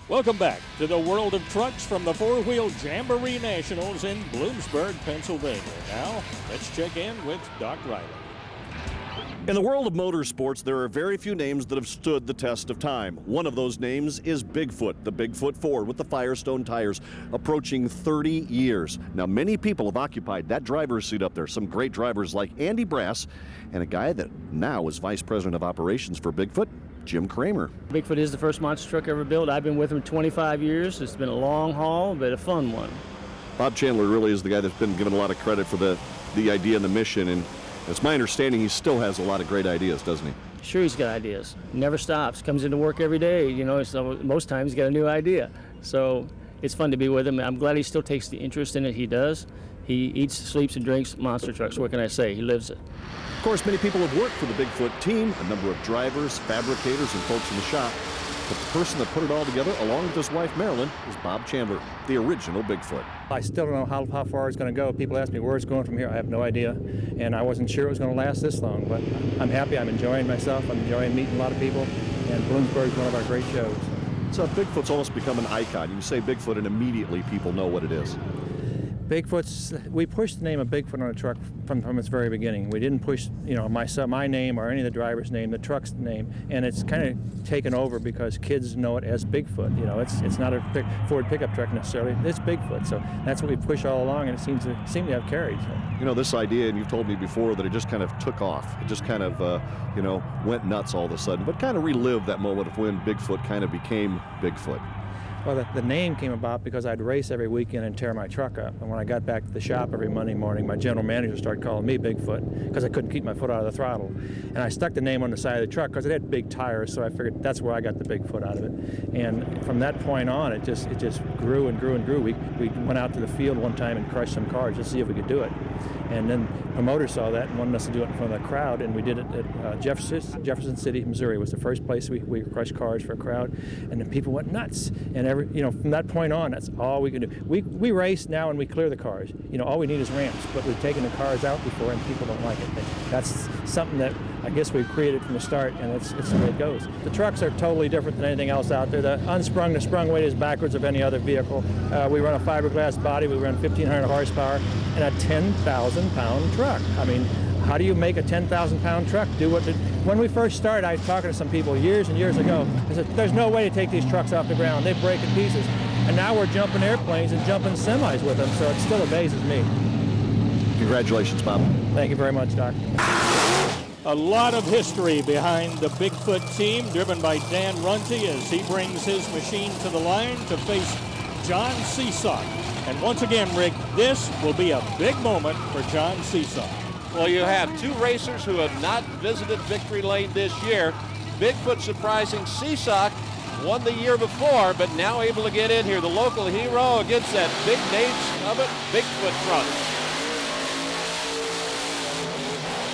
Welcome back to the world of trucks from the Four-Wheel Jamboree Nationals in Bloomsburg, Pennsylvania. Now, let's check in with Doc Riley. In the world of motorsports, there are very few names that have stood the test of time. One of those names is Bigfoot, the Bigfoot Ford with the Firestone tires, approaching 30 years. Now, many people have occupied that driver's seat up there. Some great drivers like Andy Brass and a guy that now is Vice President of Operations for Bigfoot, Jim Kramer. Bigfoot is the first monster truck ever built. I've been with him 25 years. It's been a long haul, but a fun one. Bob Chandler really is the guy that's been given a lot of credit for the idea and the mission, and it's my understanding he still has a lot of great ideas, doesn't he? Sure, he's got ideas. Never stops. Comes into work every day. You know, so most times he's got a new idea. So it's fun to be with him. I'm glad he still takes the interest in it. He does. He eats, sleeps, and drinks monster trucks. What can I say? He lives it. Of course, many people have worked for the Bigfoot team, a number of drivers, fabricators, and folks in the shop. But the person that put it all together, along with his wife, Marilyn, is Bob Chandler, the original Bigfoot. I still don't know how far it's going to go. People ask me where it's going from here. I have no idea. And I wasn't sure it was going to last this long. But I'm happy. I'm enjoying myself. I'm enjoying meeting a lot of people. And Bloomsburg is one of our great shows. So Bigfoot's almost become an icon. You say Bigfoot and immediately people know what it is. We pushed the name of Bigfoot on a truck from its very beginning. We didn't push, my name or any of the driver's name, the truck's name, and it's kind of taken over because kids know it as Bigfoot. You know, it's not a Ford pickup truck necessarily. It's Bigfoot, so that's what we push all along, and it seems to have carried. So. You know, this idea, and you've told me before that it just kind of took off. It just kind of, went nuts all of a sudden, but kind of relived that moment of when Bigfoot kind of became Bigfoot. Well, the name came about because I'd race every weekend and tear my truck up. And when I got back to the shop every Monday morning, my general manager started calling me Bigfoot because I couldn't keep my foot out of the throttle. And I stuck the name on the side of the truck because it had big tires, so I figured that's where I got the Bigfoot out of it. And from that point on, it just grew and grew and grew. We went out to the field one time and crushed some cars just to see if we could do it. And then the promoter saw that and wanted us to do it in front of the crowd, and we did it at Jefferson City, Missouri. It was the first place we crushed cars for a crowd, and the people went nuts. And from that point on, that's all we could do. We race now and we clear the cars. All we need is ramps, but we've taken the cars out before, and people don't like it. That's something that I guess we've created from the start, and it's the way it goes. The trucks are totally different than anything else out there. The sprung weight is backwards of any other vehicle. We run a fiberglass body. We run 1,500 horsepower and a 10,000-pound truck. I mean, how do you make a 10,000-pound truck do what it? When we first started, I was talking to some people years and years ago. I said, there's no way to take these trucks off the ground. They break in pieces. And now we're jumping airplanes and jumping semis with them, so it still amazes me. Congratulations, Bob. Thank you very much, Doc. A lot of history behind the Bigfoot team, driven by Dan Runte as he brings his machine to the line to face John Seesaw. And once again, Rick, this will be a big moment for John Seesaw. Well, you have two racers who have not visited Victory Lane this year. Bigfoot surprising Seesaw, won the year before, but now able to get in here. The local hero against that big Nate Snubbit Bigfoot truck.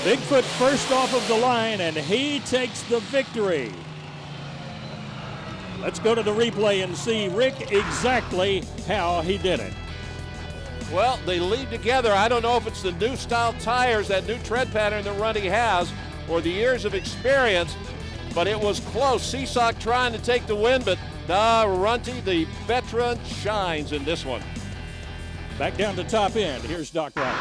Bigfoot first off of the line, and he takes the victory. Let's go to the replay and see, Rick, exactly how he did it. Well, they lead together. I don't know if it's the new style tires, that new tread pattern that Runty has, or the years of experience, but it was close. Seesaw trying to take the win, but Runty, the veteran, shines in this one. Back down to top end. Here's Doc Riley.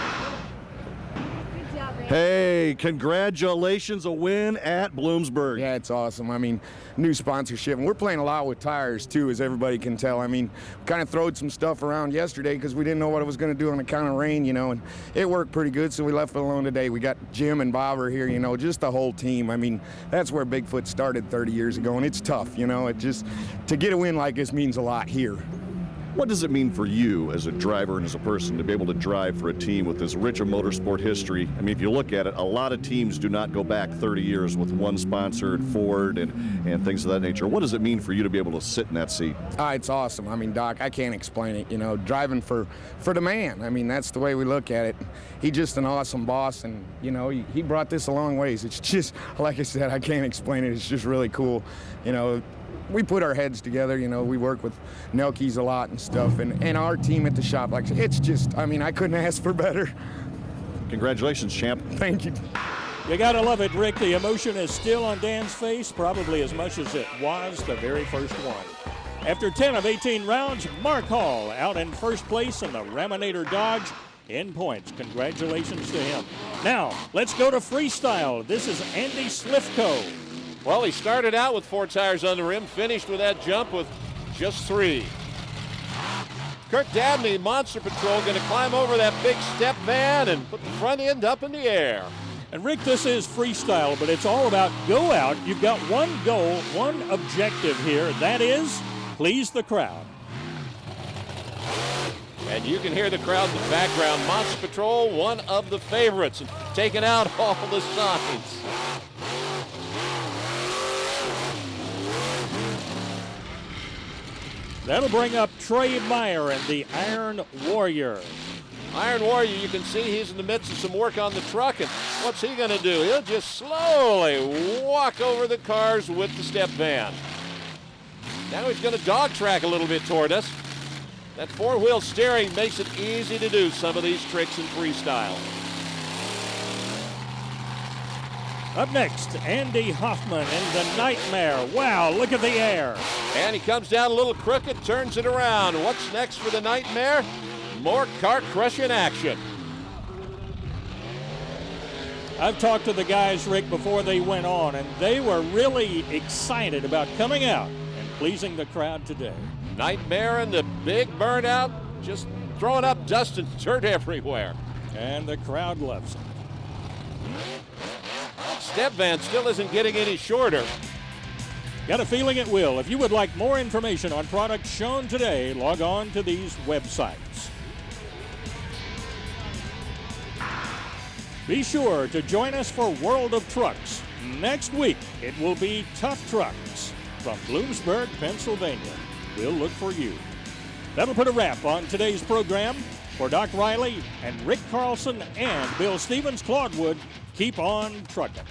Hey, congratulations, a win at Bloomsburg. Yeah, it's awesome. I mean, new sponsorship. And we're playing a lot with tires, too, as everybody can tell. I mean, we kind of throwed some stuff around yesterday because we didn't know what it was going to do on account of rain, and it worked pretty good, so we left it alone today. We got Jim and Bob are here, just the whole team. I mean, that's where Bigfoot started 30 years ago, and it's tough, It just, to get a win like this means a lot here. What does it mean for you as a driver and as a person to be able to drive for a team with this rich of motorsport history? I mean, if you look at it, a lot of teams do not go back 30 years with one sponsor, Ford and things of that nature. What does it mean for you to be able to sit in that seat? It's awesome. I mean, Doc, I can't explain it. Driving for the man. I mean, that's the way we look at it. He's just an awesome boss, and, he brought this a long ways. It's just, like I said, I can't explain it. It's just really cool, We put our heads together, we work with Nelke's a lot and stuff, and our team at the shop, like I said, it's just, I couldn't ask for better. Congratulations, champ. Thank you. You gotta love it, Rick. The emotion is still on Dan's face, probably as much as it was the very first one. After 10 of 18 rounds, Mark Hall out in first place in the Raminator Dodge in points. Congratulations to him. Now, let's go to freestyle. This is Andy Slifko. Well, he started out with 4 tires on the rim, finished with that jump with just 3. Kurt Dabney, Monster Patrol, going to climb over that big step van and put the front end up in the air. And Rick, this is freestyle, but it's all about go out. You've got one goal, one objective here. That is please the crowd. And you can hear the crowd in the background. Monster Patrol, one of the favorites, taking out all the signs. That'll bring up Trey Meyer and the Iron Warrior. Iron Warrior, you can see he's in the midst of some work on the truck, and what's he going to do? He'll just slowly walk over the cars with the step van. Now he's going to dog track a little bit toward us. That 4-wheel steering makes it easy to do some of these tricks in freestyle. Up next, Andy Hoffman and the Nightmare. Wow, look at the air. And he comes down a little crooked, turns it around. What's next for the Nightmare? More car crushing action. I've talked to the guys, Rick, before they went on, and they were really excited about coming out and pleasing the crowd today. Nightmare and the big burnout, just throwing up dust and dirt everywhere. And the crowd loves it. Step van still isn't getting any shorter. Got a feeling it will. If you would like more information on products shown today, log on to these websites. Be sure to join us for World of Trucks. Next week, it will be Tough Trucks from Bloomsburg, Pennsylvania. We'll look for you. That'll put a wrap on today's program. For Doc Riley and Rick Carlson and Bill Stevens, Claude Wood, keep on trucking.